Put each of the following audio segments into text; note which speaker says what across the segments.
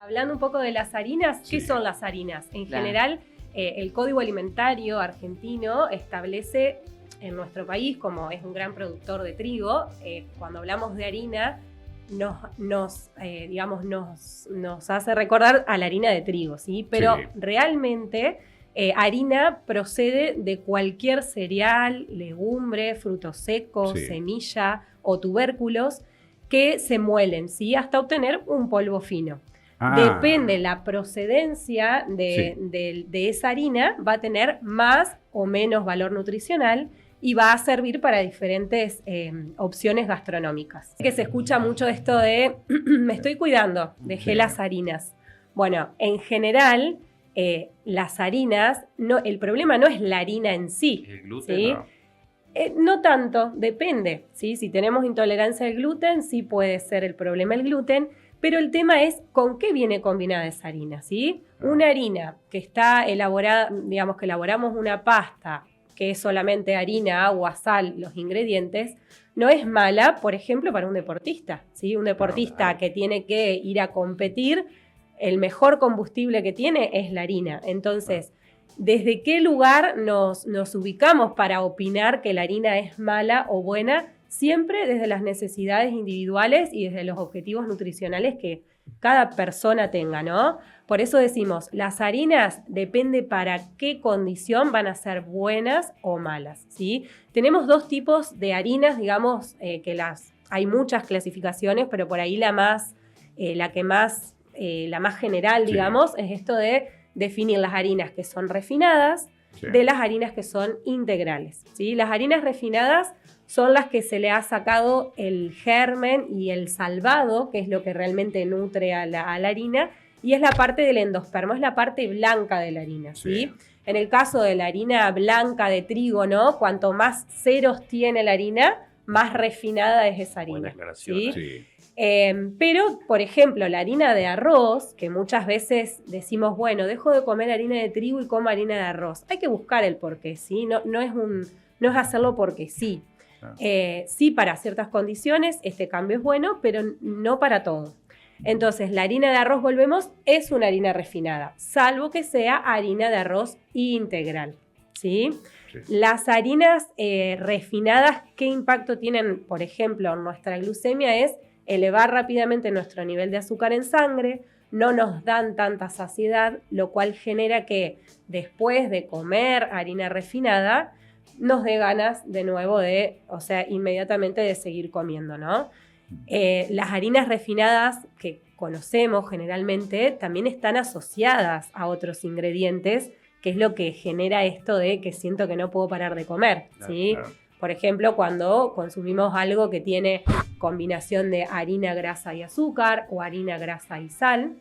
Speaker 1: Hablando un poco de las harinas, ¿qué son las harinas? En general, el Código Alimentario argentino establece en nuestro país, como es un gran productor de trigo, cuando hablamos de harina, nos hace recordar a la harina de trigo, ¿sí? Pero realmente harina procede de cualquier cereal, legumbre, fruto seco, semilla o tubérculos que se muelen, ¿sí? Hasta obtener un polvo fino. Depende la procedencia de esa harina, va a tener más o menos valor nutricional y va a servir para diferentes opciones gastronómicas. Que se escucha mucho esto de me estoy cuidando, dejé las harinas. Bueno, en general, las harinas, el problema no es la harina en sí.
Speaker 2: ¿El gluten?
Speaker 1: ¿Sí? No tanto, depende, ¿sí? Si tenemos intolerancia al gluten, sí puede ser el problema el gluten, pero el tema es con qué viene combinada esa harina, ¿sí? Una harina que está elaborada, digamos que elaboramos una pasta, que es solamente harina, agua, sal, los ingredientes, no es mala, por ejemplo, para un deportista, ¿sí? Un deportista que tiene que ir a competir, el mejor combustible que tiene es la harina. Entonces, ¿desde qué lugar nos ubicamos para opinar que la harina es mala o buena? Siempre desde las necesidades individuales y desde los objetivos nutricionales que cada persona tenga, ¿no? Por eso decimos, las harinas depende para qué condición van a ser buenas o malas, ¿sí? Tenemos dos tipos de harinas, digamos, hay muchas clasificaciones, pero por ahí la más general, digamos, es esto de definir las harinas que son refinadas de las harinas que son integrales, ¿sí? Las harinas refinadas son las que se le ha sacado el germen y el salvado, que es lo que realmente nutre a la harina, y es la parte del endospermo, es la parte blanca de la harina, ¿sí? En el caso de la harina blanca de trigo, ¿no? Cuanto más ceros tiene la harina, más refinada es esa harina.
Speaker 2: Buena aclaración,
Speaker 1: ¿sí? Pero, por ejemplo, la harina de arroz, que muchas veces decimos, bueno, dejo de comer harina de trigo y como harina de arroz. Hay que buscar el porqué, ¿sí? No es hacerlo porque sí. Sí, para ciertas condiciones este cambio es bueno, pero no para todo. Entonces, la harina de arroz, volvemos, es una harina refinada, salvo que sea harina de arroz integral, ¿sí? Las harinas refinadas, ¿qué impacto tienen, por ejemplo, en nuestra glucemia? Es elevar rápidamente nuestro nivel de azúcar en sangre, no nos dan tanta saciedad, lo cual genera que después de comer harina refinada, nos dé ganas de nuevo inmediatamente de seguir comiendo, ¿no? Las harinas refinadas que conocemos generalmente también están asociadas a otros ingredientes, que es lo que genera esto de que siento que no puedo parar de comer, ¿sí? Claro. Por ejemplo, cuando consumimos algo que tiene combinación de harina, grasa y azúcar o harina, grasa y sal,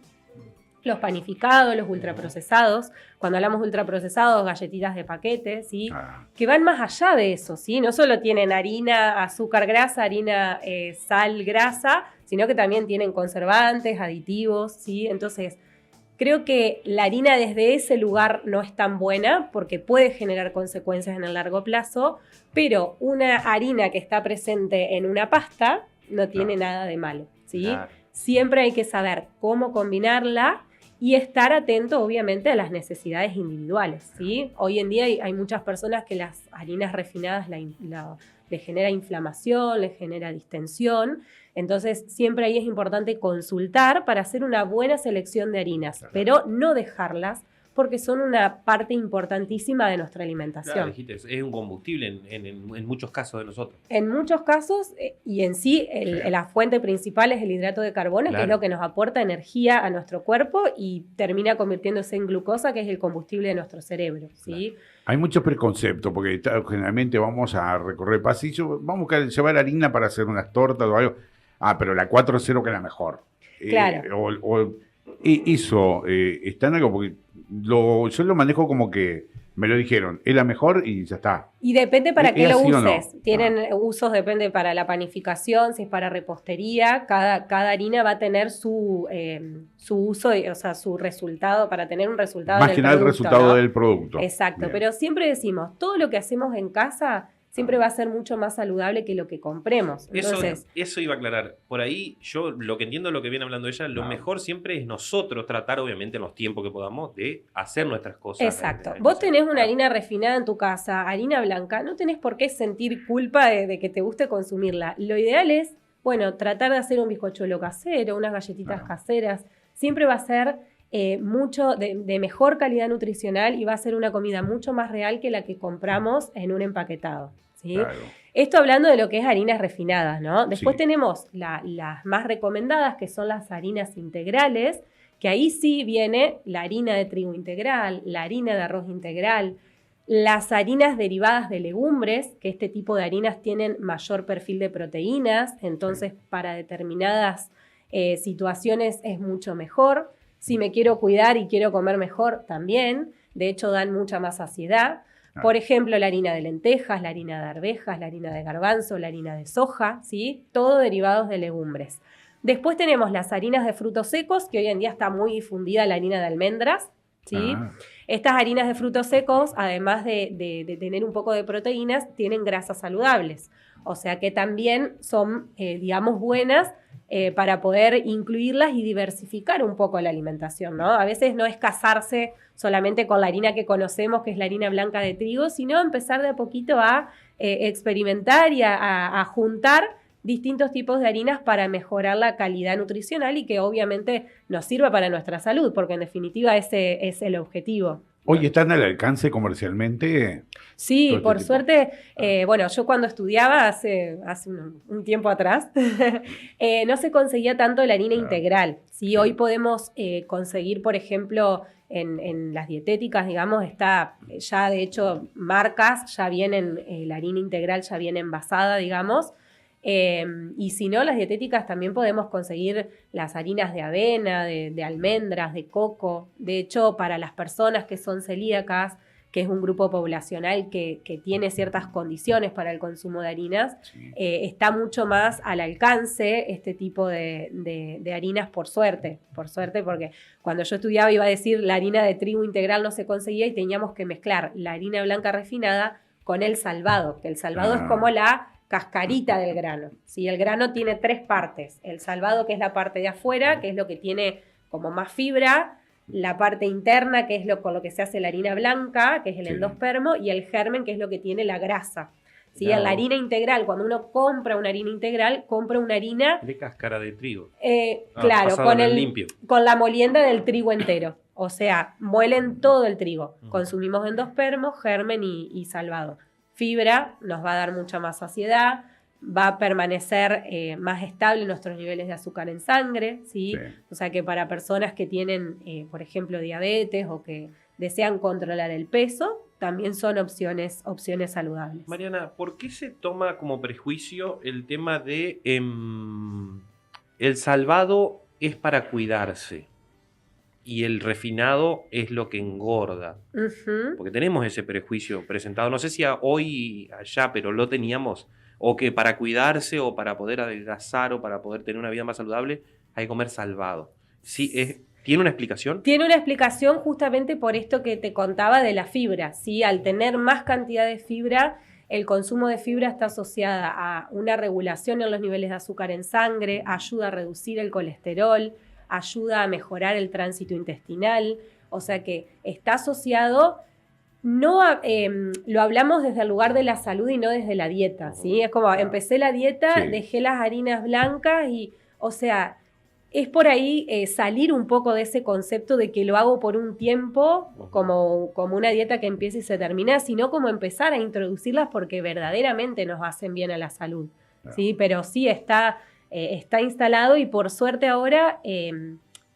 Speaker 1: los panificados, los ultraprocesados. Cuando hablamos de ultraprocesados, galletitas de paquete, ¿sí? Que van más allá de eso, ¿sí? No solo tienen harina, azúcar, grasa, harina, sal, grasa, sino que también tienen conservantes, aditivos, ¿sí? Entonces, creo que la harina desde ese lugar no es tan buena porque puede generar consecuencias en el largo plazo, pero una harina que está presente en una pasta no tiene nada de malo, ¿sí? Claro. Siempre hay que saber cómo combinarla y estar atento, obviamente, a las necesidades individuales, ¿sí? Hoy en día hay muchas personas que las harinas refinadas les genera inflamación, les genera distensión. Entonces, siempre ahí es importante consultar para hacer una buena selección de harinas, pero no dejarlas porque son una parte importantísima de nuestra alimentación.
Speaker 2: Claro, dijiste, es un combustible en muchos casos de nosotros.
Speaker 1: En muchos casos, y en sí, la fuente principal es el hidrato de carbono, que es lo que nos aporta energía a nuestro cuerpo y termina convirtiéndose en glucosa, que es el combustible de nuestro cerebro, ¿sí?
Speaker 3: Claro. Hay muchos preconceptos, porque generalmente vamos a recorrer pasillo, vamos a llevar harina para hacer unas tortas o algo. Pero la 4.0 que es la mejor.
Speaker 1: Claro.
Speaker 3: Eso está en algo, porque yo lo manejo como que me lo dijeron, es la mejor y ya está.
Speaker 1: Y depende para qué lo uses.
Speaker 3: No?
Speaker 1: Tienen usos, depende para la panificación, si es para repostería. Cada harina va a tener su uso, o sea, su resultado, para tener un resultado
Speaker 3: más que nada el resultado, ¿no? Del producto.
Speaker 1: Exacto,
Speaker 3: bien.
Speaker 1: Pero siempre decimos, todo lo que hacemos en casa siempre va a ser mucho más saludable que lo que compremos. Entonces,
Speaker 2: eso iba a aclarar. Por ahí, yo lo que entiendo, lo que viene hablando ella, lo mejor siempre es nosotros tratar, obviamente, en los tiempos que podamos, de hacer nuestras cosas.
Speaker 1: Exacto. Vos tenés una harina refinada en tu casa, harina blanca, no tenés por qué sentir culpa de que te guste consumirla. Lo ideal es, bueno, tratar de hacer un bizcochuelo casero, unas galletitas caseras. Siempre va a ser mucho de mejor calidad nutricional y va a ser una comida mucho más real que la que compramos en un empaquetado. ¿Sí?
Speaker 3: Claro.
Speaker 1: Esto hablando de lo que es harinas refinadas, ¿no? Después
Speaker 3: Sí.
Speaker 1: tenemos las más recomendadas, que son las harinas integrales, que ahí sí viene la harina de trigo integral, la harina de arroz integral, las harinas derivadas de legumbres, que este tipo de harinas tienen mayor perfil de proteínas, entonces para determinadas situaciones es mucho mejor. Si me quiero cuidar y quiero comer mejor, también. De hecho, dan mucha más saciedad. Por ejemplo, la harina de lentejas, la harina de arvejas, la harina de garbanzo, la harina de soja, ¿sí? Todo derivados de legumbres. Después tenemos las harinas de frutos secos, que hoy en día está muy difundida la harina de almendras, ¿sí? Estas harinas de frutos secos, además de tener un poco de proteínas, tienen grasas saludables. O sea que también son, digamos, buenas para poder incluirlas y diversificar un poco la alimentación, ¿no? A veces no es casarse solamente con la harina que conocemos, que es la harina blanca de trigo, sino empezar de a poquito a experimentar y a juntar distintos tipos de harinas para mejorar la calidad nutricional y que obviamente nos sirva para nuestra salud, porque en definitiva ese es el objetivo.
Speaker 3: Oye, ¿están al alcance comercialmente?
Speaker 1: Sí, por
Speaker 3: tipo.
Speaker 1: suerte, bueno, yo cuando estudiaba hace un tiempo atrás, no se conseguía tanto la harina integral. ¿Sí? Hoy podemos conseguir, por ejemplo, en las dietéticas, digamos, está ya de hecho marcas, ya vienen, la harina integral ya viene envasada, digamos. Y si no, las dietéticas también podemos conseguir las harinas de avena, de almendras, de coco. De hecho, para las personas que son celíacas, que es un grupo poblacional que tiene ciertas condiciones para el consumo de harinas, está mucho más al alcance este tipo de harinas, por suerte, porque cuando yo estudiaba iba a decir la harina de trigo integral no se conseguía y teníamos que mezclar la harina blanca refinada con el salvado, que el salvado es como la cascarita del grano. ¿Sí? El grano tiene 3 partes. El salvado, que es la parte de afuera, que es lo que tiene como más fibra, la parte interna, que es con lo que se hace la harina blanca, que es el endospermo, y el germen, que es lo que tiene la grasa. ¿Sí? En la harina integral, cuando uno compra una harina integral, compra una harina
Speaker 2: de cáscara de trigo.
Speaker 1: Claro,
Speaker 2: limpio.
Speaker 1: Con la molienda del trigo entero. O sea, muelen todo el trigo. Consumimos endospermo, germen y salvado. Fibra nos va a dar mucha más saciedad, va a permanecer más estable nuestros niveles de azúcar en sangre, ¿sí? O sea que para personas que tienen, por ejemplo, diabetes o que desean controlar el peso, también son opciones saludables.
Speaker 2: Mariana, ¿por qué se toma como prejuicio el tema de el salvado es para cuidarse y el refinado es lo que engorda? Porque tenemos ese prejuicio presentado, no sé si hoy allá, pero lo teníamos, o que para cuidarse o para poder adelgazar o para poder tener una vida más saludable hay que comer salvado. Sí, ¿tiene una explicación? Tiene
Speaker 1: una explicación justamente por esto que te contaba de la fibra, ¿sí? Al tener más cantidad de fibra, el consumo de fibra está asociada a una regulación en los niveles de azúcar en sangre, ayuda a reducir el colesterol, ayuda a mejorar el tránsito intestinal, o sea que está asociado, lo hablamos desde el lugar de la salud y no desde la dieta, ¿sí? Es como, empecé la dieta, dejé las harinas blancas y, o sea, es por ahí salir un poco de ese concepto de que lo hago por un tiempo, como una dieta que empieza y se termina, sino como empezar a introducirlas porque verdaderamente nos hacen bien a la salud, ¿sí? Pero sí está instalado y por suerte ahora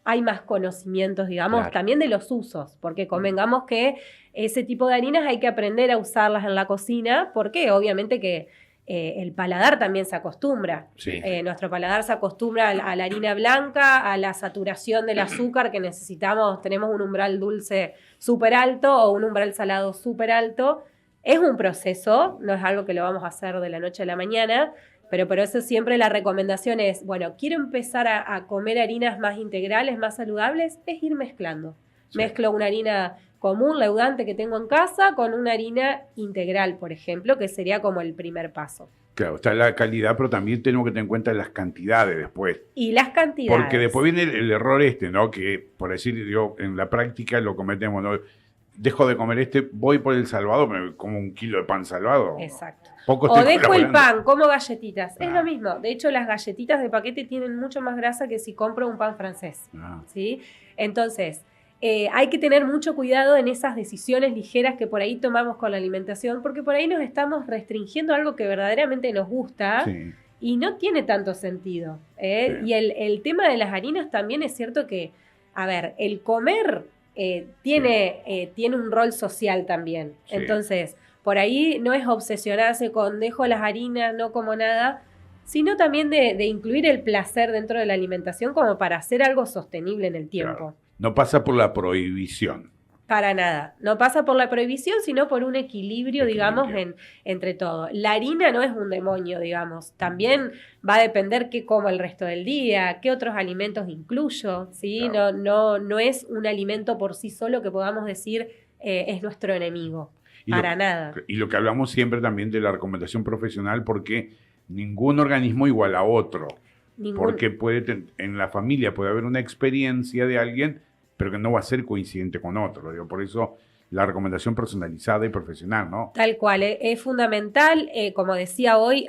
Speaker 1: hay más conocimientos, digamos, también de los usos, porque convengamos que ese tipo de harinas hay que aprender a usarlas en la cocina, porque obviamente que el paladar también se acostumbra. Nuestro paladar se acostumbra a la harina blanca, a la saturación del azúcar que necesitamos, tenemos un umbral dulce súper alto o un umbral salado súper alto. Es un proceso, no es algo que lo vamos a hacer de la noche a la mañana, pero por eso siempre la recomendación es, bueno, quiero empezar a comer harinas más integrales, más saludables, es ir mezclando. Mezclo una harina común, leudante que tengo en casa, con una harina integral, por ejemplo, que sería como el primer paso.
Speaker 3: Claro, está la calidad, pero también tenemos que tener en cuenta las cantidades después.
Speaker 1: Y las cantidades.
Speaker 3: Porque después viene el error ¿no? Que, por decir yo, en la práctica lo cometemos, ¿no? Dejo de comer voy por el salvado, me como 1 kilo de pan salvado.
Speaker 1: Exacto.
Speaker 3: Poco
Speaker 1: O
Speaker 3: estoy
Speaker 1: dejo el
Speaker 3: colaborando.
Speaker 1: pan, como galletitas. Es
Speaker 3: Ah.
Speaker 1: lo mismo. De hecho, las galletitas de paquete tienen mucho más grasa que si compro un pan francés.
Speaker 3: Ah.
Speaker 1: ¿Sí? Entonces, hay que tener mucho cuidado en esas decisiones ligeras que por ahí tomamos con la alimentación, porque por ahí nos estamos restringiendo algo que verdaderamente nos gusta.
Speaker 3: Sí.
Speaker 1: Y no tiene tanto sentido.
Speaker 3: Sí.
Speaker 1: Y el tema de las harinas también es cierto que, a ver, el comer tiene un rol social también.
Speaker 3: Sí.
Speaker 1: Entonces, por ahí no es obsesionarse con dejo las harinas, no como nada, sino también de incluir el placer dentro de la alimentación como para hacer algo sostenible en el tiempo.
Speaker 3: Claro. No pasa por la prohibición.
Speaker 1: Para nada. No pasa por la prohibición, sino por un equilibrio, digamos, entre todo. La harina no es un demonio, digamos. También va a depender qué como el resto del día, qué otros alimentos incluyo, ¿sí?
Speaker 3: Claro.
Speaker 1: No es un alimento por sí solo que podamos decir es nuestro enemigo.
Speaker 3: Y
Speaker 1: Para nada.
Speaker 3: Y lo que hablamos siempre también de la recomendación profesional, porque ningún organismo igual a otro. Porque en la familia puede haber una experiencia de alguien, pero que no va a ser coincidente con otro. Digo, por eso la recomendación personalizada y profesional, ¿no?
Speaker 1: Tal cual, es fundamental. Como decía hoy,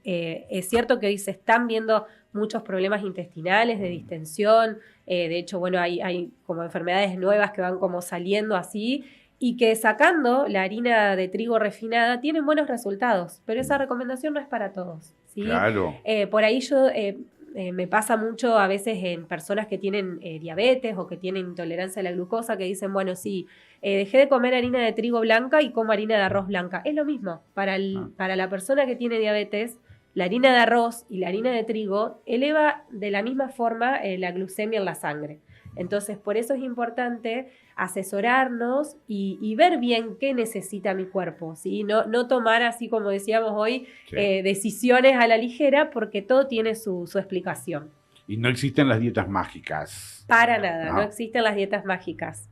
Speaker 1: es cierto que hoy se están viendo muchos problemas intestinales de distensión. De hecho, bueno, hay como enfermedades nuevas que van como saliendo así y que sacando la harina de trigo refinada tienen buenos resultados, pero esa recomendación no es para todos, ¿sí?
Speaker 3: Claro.
Speaker 1: Por ahí yo... me pasa mucho a veces en personas que tienen diabetes o que tienen intolerancia a la glucosa que dicen, bueno, sí, dejé de comer harina de trigo blanca y como harina de arroz blanca. Es lo mismo. Para la persona que tiene diabetes, la harina de arroz y la harina de trigo eleva de la misma forma la glucemia en la sangre. Entonces, por eso es importante asesorarnos y ver bien qué necesita mi cuerpo, ¿sí? No tomar, así como decíamos hoy,
Speaker 3: Sí.
Speaker 1: decisiones a la ligera, porque todo tiene su explicación.
Speaker 3: Y no existen las dietas mágicas.
Speaker 1: Para nada,
Speaker 3: No.
Speaker 1: no existen las dietas mágicas.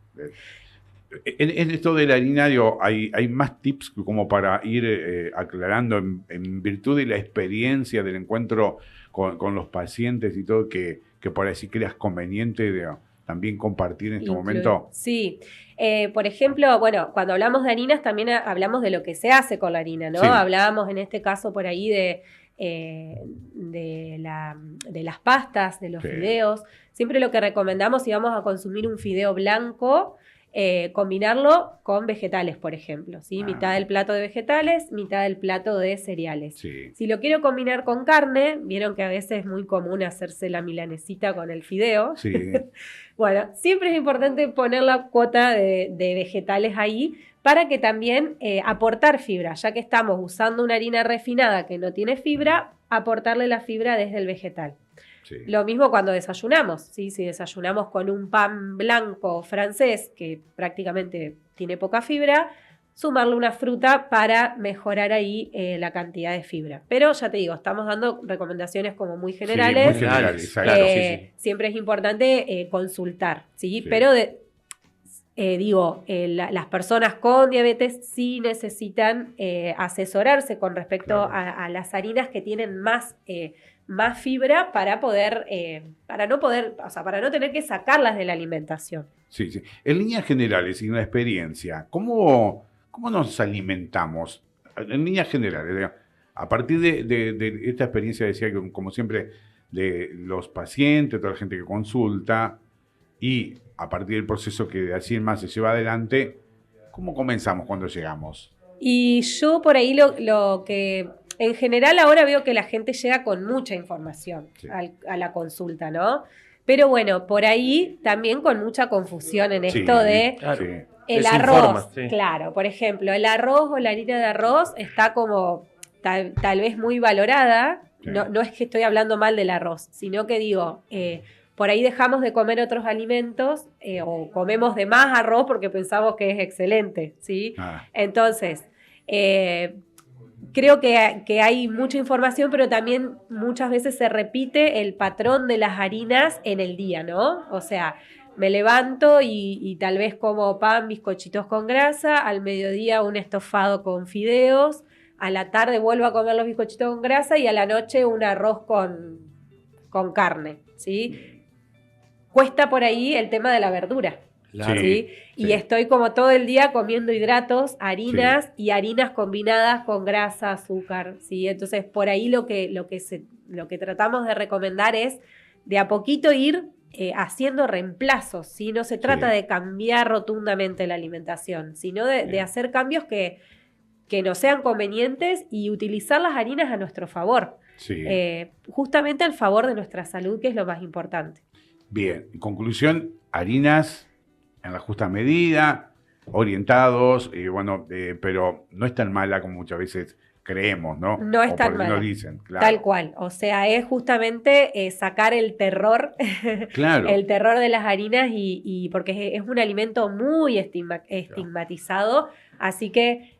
Speaker 3: En esto de la harina, digo, hay más tips como para ir aclarando en virtud de la experiencia del encuentro con los pacientes y todo, que por así creas conveniente también compartir en este momento.
Speaker 1: Sí. Por ejemplo, bueno, cuando hablamos de harinas también hablamos de lo que se hace con la harina, ¿no?
Speaker 3: Sí.
Speaker 1: Hablábamos en este caso por ahí de las pastas, de los
Speaker 3: Sí.
Speaker 1: fideos. Siempre lo que recomendamos si vamos a consumir un fideo blanco, combinarlo con vegetales, por ejemplo, ¿sí?
Speaker 3: Ah.
Speaker 1: Mitad del plato de vegetales, mitad del plato de cereales.
Speaker 3: Sí.
Speaker 1: Si lo quiero combinar con carne, vieron que a veces es muy común hacerse la milanesita con el fideo.
Speaker 3: Sí.
Speaker 1: Bueno, siempre es importante poner la cuota de vegetales ahí para que también aportar fibra, ya que estamos usando una harina refinada que no tiene fibra, aportarle la fibra desde el vegetal.
Speaker 3: Sí.
Speaker 1: Lo mismo cuando desayunamos, ¿sí? Si desayunamos con un pan blanco francés que prácticamente tiene poca fibra, sumarle una fruta para mejorar ahí la cantidad de fibra. Pero ya te digo, estamos dando recomendaciones como muy generales.
Speaker 3: Sí, muy generales, exacto.
Speaker 2: Claro, sí, sí.
Speaker 1: Siempre es importante consultar, ¿sí?
Speaker 3: Sí.
Speaker 1: Pero las personas con diabetes sí necesitan asesorarse con respecto
Speaker 3: Claro.
Speaker 1: a las harinas que tienen más fibra para no tener que sacarlas de la alimentación.
Speaker 3: Sí, sí. En líneas generales y en la experiencia, ¿cómo nos alimentamos? En líneas generales, digamos, a partir de esta experiencia, decía que como siempre, de los pacientes, toda la gente que consulta, y a partir del proceso que de así en más se lleva adelante, ¿cómo comenzamos cuando llegamos?
Speaker 1: Y yo por ahí lo que... En general ahora veo que la gente llega con mucha información
Speaker 3: Sí.
Speaker 1: a la consulta, ¿no? Pero bueno, por ahí también con mucha confusión en
Speaker 3: Sí,
Speaker 1: esto de
Speaker 2: Claro.
Speaker 3: sí.
Speaker 1: el
Speaker 2: Desinforma,
Speaker 1: arroz.
Speaker 2: sí.
Speaker 1: Claro, por ejemplo, el arroz o la harina de arroz está como tal vez muy valorada.
Speaker 3: Sí.
Speaker 1: No es que estoy hablando mal del arroz, sino que digo, por ahí dejamos de comer otros alimentos o comemos de más arroz porque pensamos que es excelente, ¿sí?
Speaker 3: Ah,
Speaker 1: Entonces, creo que hay mucha información, pero también muchas veces se repite el patrón de las harinas en el día, ¿no? O sea, me levanto y tal vez como pan, bizcochitos con grasa, al mediodía un estofado con fideos, a la tarde vuelvo a comer los bizcochitos con grasa y a la noche un arroz con carne, ¿sí? Cuesta por ahí el tema de la verdura.
Speaker 2: Claro.
Speaker 1: ¿Sí?
Speaker 3: Sí.
Speaker 1: Y estoy como todo el día comiendo hidratos, harinas y harinas combinadas con grasa, azúcar, ¿sí? Entonces, por ahí lo que tratamos de recomendar es de a poquito ir haciendo reemplazos, ¿sí? No se trata de cambiar rotundamente la alimentación, sino de hacer cambios que nos sean convenientes y utilizar las harinas a nuestro favor.
Speaker 3: Sí.
Speaker 1: Justamente al favor de nuestra salud, que es lo más importante.
Speaker 3: Bien, en conclusión, harinas en la justa medida, orientados, pero no es tan mala como muchas veces creemos, ¿no?
Speaker 1: No es
Speaker 3: o
Speaker 1: tan
Speaker 3: porque
Speaker 1: mala.
Speaker 3: nos dicen, claro.
Speaker 1: Tal cual. O sea, es justamente sacar el terror,
Speaker 3: Claro.
Speaker 1: el terror de las harinas y porque es un alimento muy estigmatizado. Así que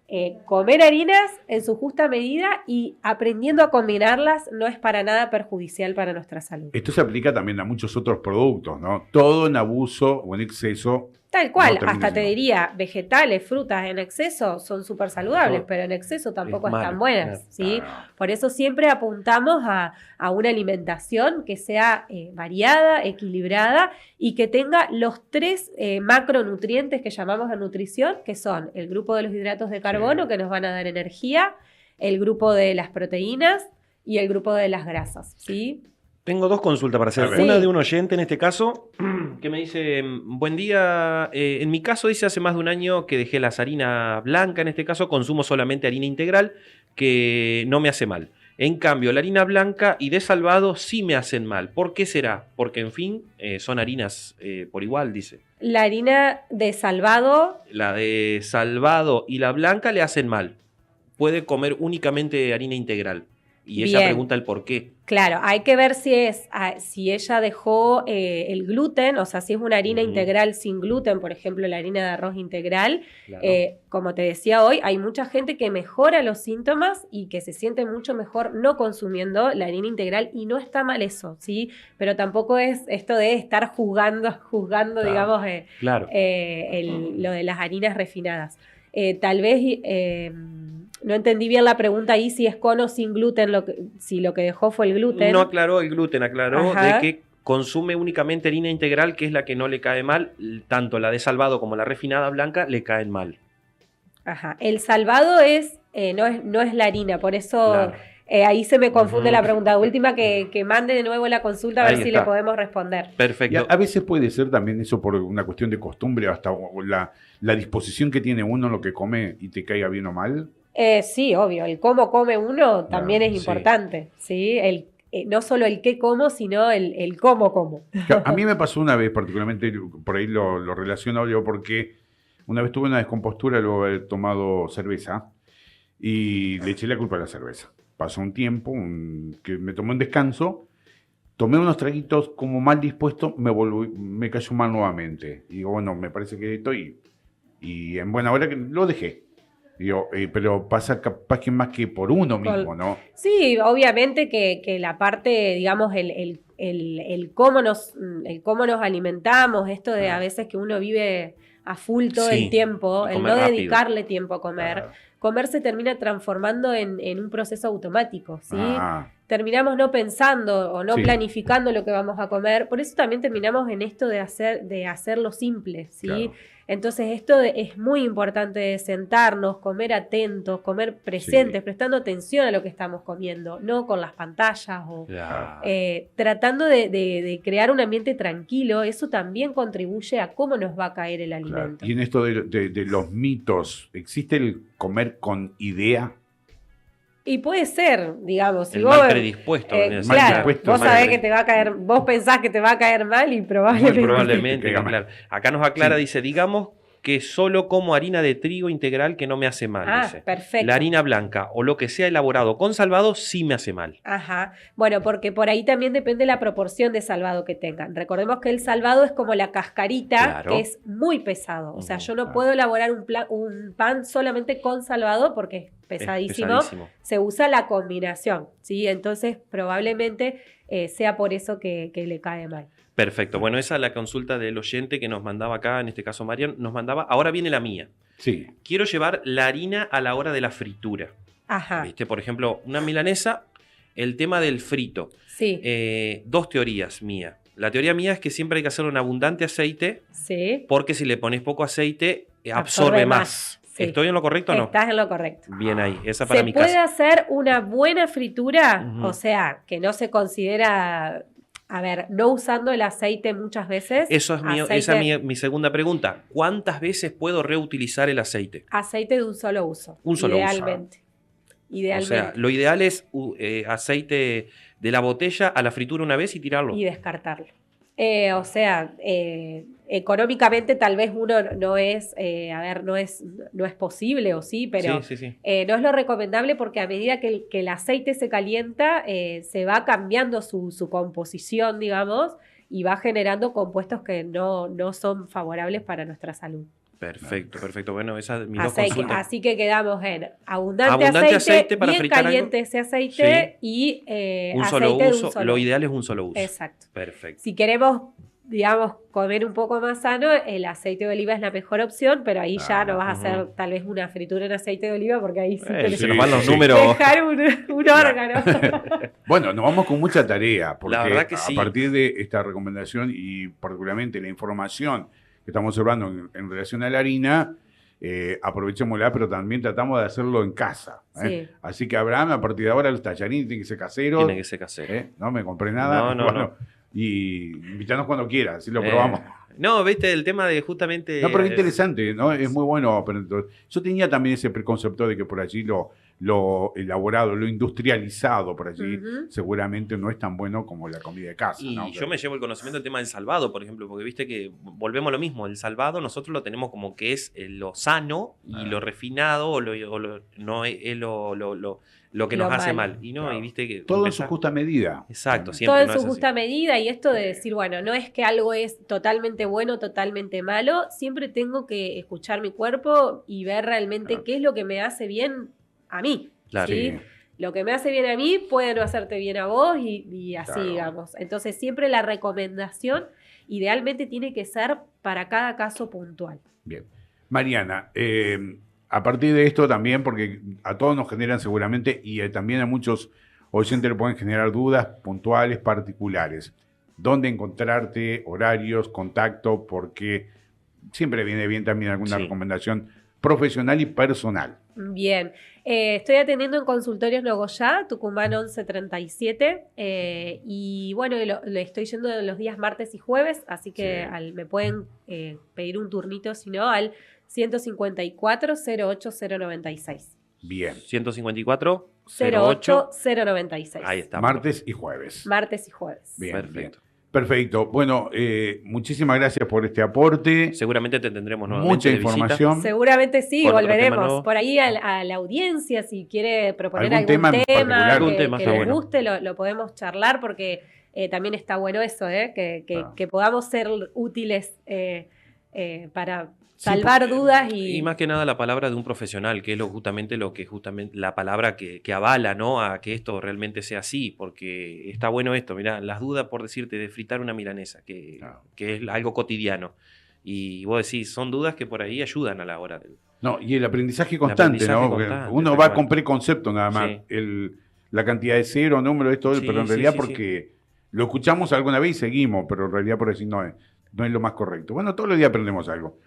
Speaker 1: comer harinas en su justa medida y aprendiendo a combinarlas no es para nada perjudicial para nuestra salud.
Speaker 3: Esto se aplica también a muchos otros productos, ¿no? Todo en abuso o en exceso.
Speaker 1: Tal cual,
Speaker 3: No termina
Speaker 1: hasta te
Speaker 3: siendo.
Speaker 1: diría, vegetales, frutas en exceso son súper saludables, pero en exceso tampoco
Speaker 2: Es malo,
Speaker 1: están buenas,
Speaker 2: claro.
Speaker 1: ¿sí?
Speaker 3: Claro.
Speaker 1: Por eso siempre apuntamos a una alimentación que sea variada, equilibrada y que tenga los 3 macronutrientes que llamamos de nutrición, que son el grupo de los hidratos de carbono, que nos van a dar energía, el grupo de las proteínas y el grupo de las grasas, ¿sí?
Speaker 2: Tengo 2 consultas para hacer.
Speaker 3: A ver.
Speaker 2: Una
Speaker 1: Sí.
Speaker 2: de un oyente en este caso, que me dice, buen día, en mi caso dice hace más de un año que dejé las harinas blancas, en este caso consumo solamente harina integral, que no me hace mal. En cambio, la harina blanca y de salvado sí me hacen mal. ¿Por qué será? Porque, en fin, son harinas por igual, dice.
Speaker 1: La harina de salvado,
Speaker 2: La de salvado y la blanca le hacen mal. Puede comer únicamente harina integral. Y ella
Speaker 1: Bien.
Speaker 2: pregunta el por qué.
Speaker 1: claro, hay que ver si ella dejó el gluten, o sea, si es una harina
Speaker 2: Ujú.
Speaker 1: integral sin gluten, por ejemplo, la harina de arroz integral.
Speaker 2: Claro.
Speaker 1: Como te decía hoy, hay mucha gente que mejora los síntomas y que se siente mucho mejor no consumiendo la harina integral y no está mal eso, ¿sí? Pero tampoco es esto de estar juzgando
Speaker 3: Claro.
Speaker 1: digamos,
Speaker 2: Claro.
Speaker 1: lo de las harinas refinadas. Tal vez no entendí bien la pregunta ahí si es con o sin gluten, si lo que dejó fue el gluten.
Speaker 2: No aclaró el gluten, aclaró
Speaker 1: Ajá.
Speaker 2: de que consume únicamente harina integral, que es la que no le cae mal. Tanto la de salvado como la refinada blanca le caen mal.
Speaker 1: Ajá. El salvado no es la harina, por eso
Speaker 2: Claro.
Speaker 1: ahí se me confunde
Speaker 2: Ujú.
Speaker 1: la pregunta. Última que mande de nuevo la consulta a ver
Speaker 2: Ahí
Speaker 1: si
Speaker 2: está.
Speaker 1: le podemos responder.
Speaker 3: Y
Speaker 2: Perfecto.
Speaker 3: a veces puede ser también eso por una cuestión de costumbre, hasta la disposición que tiene uno en lo que come y te caiga bien o mal.
Speaker 1: Sí, obvio, el cómo come uno también es
Speaker 3: sí.
Speaker 1: importante, ¿sí? No solo el qué como, sino el cómo como.
Speaker 3: Claro, a mí me pasó una vez, particularmente, por ahí lo relaciono yo, porque una vez tuve una descompostura luego de haber tomado cerveza y le eché la culpa a la cerveza. Pasó un tiempo que me tomé un descanso, tomé unos traguitos como mal dispuesto, me cayó mal nuevamente. Y digo, bueno, me parece que estoy. Y en buena hora que lo dejé. Digo, pero pasa capaz que más que por uno mismo, ¿no?
Speaker 1: Sí, obviamente que la parte, digamos, el cómo nos alimentamos, esto de a veces que uno vive a full todo
Speaker 2: Sí,
Speaker 1: el tiempo,
Speaker 2: y
Speaker 1: el
Speaker 2: comer
Speaker 1: no
Speaker 2: rápido.
Speaker 1: dedicarle tiempo a comer.
Speaker 3: Claro.
Speaker 1: Comer se termina transformando en un proceso automático, ¿sí?
Speaker 3: Ah,
Speaker 1: Terminamos no pensando o no
Speaker 3: Sí.
Speaker 1: planificando lo que vamos a comer. Por eso también terminamos en esto de hacerlo simple, ¿sí?
Speaker 3: Claro.
Speaker 1: Entonces es muy importante de sentarnos, comer atentos, comer presentes,
Speaker 3: Sí.
Speaker 1: prestando atención a lo que estamos comiendo, no con las pantallas o
Speaker 2: Claro.
Speaker 1: tratando de crear un ambiente tranquilo. Eso también contribuye a cómo nos va a caer el
Speaker 3: claro.
Speaker 1: alimento.
Speaker 3: Y en esto de los mitos, ¿existe el comer con idea?
Speaker 1: Y puede ser, digamos, si
Speaker 2: El
Speaker 1: vos,
Speaker 2: mal predispuesto.
Speaker 1: eh,
Speaker 2: venía a ser.
Speaker 3: mal
Speaker 1: claro,
Speaker 3: dispuesto,
Speaker 1: vos
Speaker 3: mal
Speaker 1: sabés
Speaker 3: pre-
Speaker 1: que te va a caer, vos pensás que te va a caer mal y
Speaker 2: Muy
Speaker 1: probablemente.
Speaker 2: probablemente,
Speaker 3: Te caiga mal.
Speaker 2: claro. Acá nos aclara,
Speaker 3: Sí.
Speaker 2: dice, digamos que solo como harina de trigo integral que no me hace mal,
Speaker 1: Ah,
Speaker 2: dice.
Speaker 1: perfecto.
Speaker 2: La harina blanca o lo que sea elaborado con salvado sí me hace mal.
Speaker 1: Ajá. Bueno, porque por ahí también depende la proporción de salvado que tengan. Recordemos que el salvado es como la cascarita,
Speaker 2: Claro.
Speaker 1: que es muy pesado. O sea,
Speaker 2: Ujú.
Speaker 1: yo no puedo elaborar un pan solamente con salvado porque es pesadísimo, se usa la combinación, ¿sí? Entonces probablemente sea por eso que le cae mal.
Speaker 2: Perfecto. Bueno, esa es la consulta del oyente que nos mandaba acá, en este caso Marian, nos mandaba. Ahora viene la mía.
Speaker 3: Sí.
Speaker 2: Quiero llevar la harina a la hora de la fritura.
Speaker 1: Ajá.
Speaker 2: ¿Viste? Por ejemplo, una milanesa, el tema del frito.
Speaker 1: Sí.
Speaker 2: Dos teorías mías. La teoría mía es que siempre hay que hacer un abundante aceite,
Speaker 1: Sí.
Speaker 2: porque si le pones poco aceite, absorbe más.
Speaker 1: Sí.
Speaker 2: ¿Estoy en lo correcto o no?
Speaker 1: Estás en lo correcto.
Speaker 2: Bien ahí, esa para mi
Speaker 1: ¿Se puede
Speaker 2: casa.
Speaker 1: hacer una buena fritura?
Speaker 2: Ujú.
Speaker 1: O sea, que no se considera, a ver, no usando el aceite muchas veces.
Speaker 2: Eso es esa es mi segunda pregunta. ¿Cuántas veces puedo reutilizar el aceite?
Speaker 1: Aceite de un solo uso.
Speaker 2: Un solo uso.
Speaker 1: Idealmente.
Speaker 2: O sea, lo ideal es aceite de la botella a la fritura una vez y tirarlo.
Speaker 1: Y descartarlo. O sea, económicamente tal vez uno no es, no es posible o sí, pero
Speaker 2: Sí.
Speaker 1: no es lo recomendable porque a medida que el aceite se calienta, se va cambiando su composición, digamos, y va generando compuestos que no son favorables para nuestra salud.
Speaker 2: Perfecto. Bueno, esas mis dos consultas.
Speaker 1: Así que quedamos en abundante
Speaker 2: aceite para
Speaker 1: bien
Speaker 2: fritar
Speaker 1: caliente
Speaker 2: algo.
Speaker 1: ese aceite y
Speaker 2: un
Speaker 1: aceite
Speaker 2: solo
Speaker 1: de
Speaker 2: uso.
Speaker 1: un solo
Speaker 2: Lo ideal es un solo uso.
Speaker 1: Exacto.
Speaker 2: Perfecto.
Speaker 1: Si queremos, digamos, comer un poco más sano, el aceite de oliva es la mejor opción, pero ahí ya no vas a hacer tal vez una fritura en aceite de oliva porque ahí sí tenés
Speaker 2: Se
Speaker 1: que
Speaker 2: nos van los
Speaker 3: sí.
Speaker 2: números.
Speaker 1: dejar un órgano.
Speaker 3: Bueno, nos vamos con mucha tarea, porque
Speaker 2: La verdad que
Speaker 3: a
Speaker 2: sí.
Speaker 3: partir de esta recomendación y particularmente la información que estamos observando en relación a la harina, aprovechémosla, pero también tratamos de hacerlo en casa.
Speaker 1: Sí.
Speaker 3: Así que Abraham, a partir de ahora los tallarines tienen que ser caseros.
Speaker 2: Tiene que ser casero.
Speaker 3: No me compré nada.
Speaker 2: No.
Speaker 3: Y invítanos cuando quieras, así lo probamos.
Speaker 2: No, viste, el tema de justamente...
Speaker 3: No, pero es interesante, ¿no? Es muy bueno. Pero yo tenía también ese preconcepto de que por allí lo elaborado, lo industrializado por allí, seguramente no es tan bueno como la comida de casa.
Speaker 2: Y
Speaker 3: ¿no?
Speaker 2: yo me llevo el conocimiento del tema del salvado, por ejemplo, porque viste que volvemos a lo mismo. El salvado nosotros lo tenemos como que es lo sano y lo refinado no es lo que nos hace mal. Y no,
Speaker 3: Claro.
Speaker 2: y viste que
Speaker 3: Todo en su justa medida.
Speaker 2: Exacto,
Speaker 1: Todo
Speaker 2: siempre
Speaker 1: en
Speaker 2: no
Speaker 1: su
Speaker 2: es así.
Speaker 1: justa medida y esto de decir, bueno, no es que algo es totalmente bueno, totalmente malo, siempre tengo que escuchar mi cuerpo y ver realmente qué es lo que me hace bien a mí.
Speaker 2: Claro.
Speaker 1: ¿sí?
Speaker 3: Sí.
Speaker 1: Lo que me hace bien a mí puede no hacerte bien a vos y así,
Speaker 3: Claro.
Speaker 1: digamos. Entonces siempre la recomendación idealmente tiene que ser para cada caso puntual.
Speaker 3: Bien. Mariana, a partir de esto también, porque a todos nos generan seguramente, y también a muchos oyentes le pueden generar dudas puntuales, particulares. ¿Dónde encontrarte? Horarios, contacto, porque siempre viene bien también alguna recomendación profesional y personal.
Speaker 1: Bien, estoy atendiendo en Consultorios Nogoyá, Tucumán 1137, y bueno, le estoy yendo los días martes y jueves, así que me pueden pedir un turnito, si no, al 154 08096.
Speaker 3: Bien.
Speaker 2: 154
Speaker 1: 08096.
Speaker 2: Ahí está.
Speaker 3: Martes y jueves.
Speaker 1: Martes y jueves.
Speaker 3: Bien,
Speaker 2: Perfecto.
Speaker 3: bien. Perfecto. Bueno, muchísimas gracias por este aporte.
Speaker 2: Seguramente te tendremos nuevamente
Speaker 3: Mucha
Speaker 2: de visita.
Speaker 3: información.
Speaker 1: Seguramente sí,
Speaker 2: Con otro tema
Speaker 1: volveremos.
Speaker 2: nuevo.
Speaker 1: Por ahí a la audiencia, si quiere proponer
Speaker 3: ¿Algún tema en particular?
Speaker 2: Algún tema
Speaker 1: que
Speaker 2: está
Speaker 1: les
Speaker 2: bueno.
Speaker 1: guste, lo podemos charlar porque también está bueno eso,
Speaker 3: Claro.
Speaker 1: que podamos ser útiles para salvar dudas
Speaker 2: Y más que nada la palabra de un profesional, que es justamente la palabra que avala, ¿no? A que esto realmente sea así, porque está bueno esto, mirá, las dudas, por decirte, de fritar una milanesa, que es algo cotidiano. Y vos decís, son dudas que por ahí ayudan a la hora del...
Speaker 3: No, y el aprendizaje constante, ¿no? Porque uno va con preconcepto nada más.
Speaker 2: Sí.
Speaker 3: La cantidad de cero, número, esto,
Speaker 2: Sí,
Speaker 3: pero en
Speaker 2: sí,
Speaker 3: realidad
Speaker 2: sí,
Speaker 3: porque lo escuchamos alguna vez y seguimos, pero en realidad por decir no es lo más correcto. Bueno, todos los días aprendemos algo.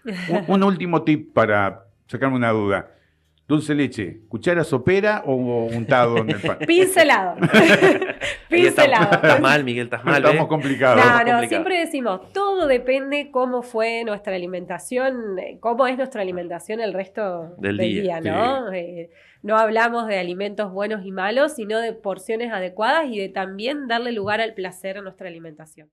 Speaker 3: Un último tip para sacarme una duda. Dulce de leche, ¿cuchara sopera o untado en el pan?
Speaker 1: Pincelado. Pincelado.
Speaker 2: Estás mal, Miguel, estás mal.
Speaker 3: Estamos complicados.
Speaker 1: No,
Speaker 2: complicado.
Speaker 1: siempre decimos, todo depende cómo fue nuestra alimentación, cómo es nuestra alimentación el resto
Speaker 2: Del
Speaker 1: del
Speaker 2: día,
Speaker 1: día, ¿no? No hablamos de alimentos buenos y malos, sino de porciones adecuadas y de también darle lugar al placer a nuestra alimentación.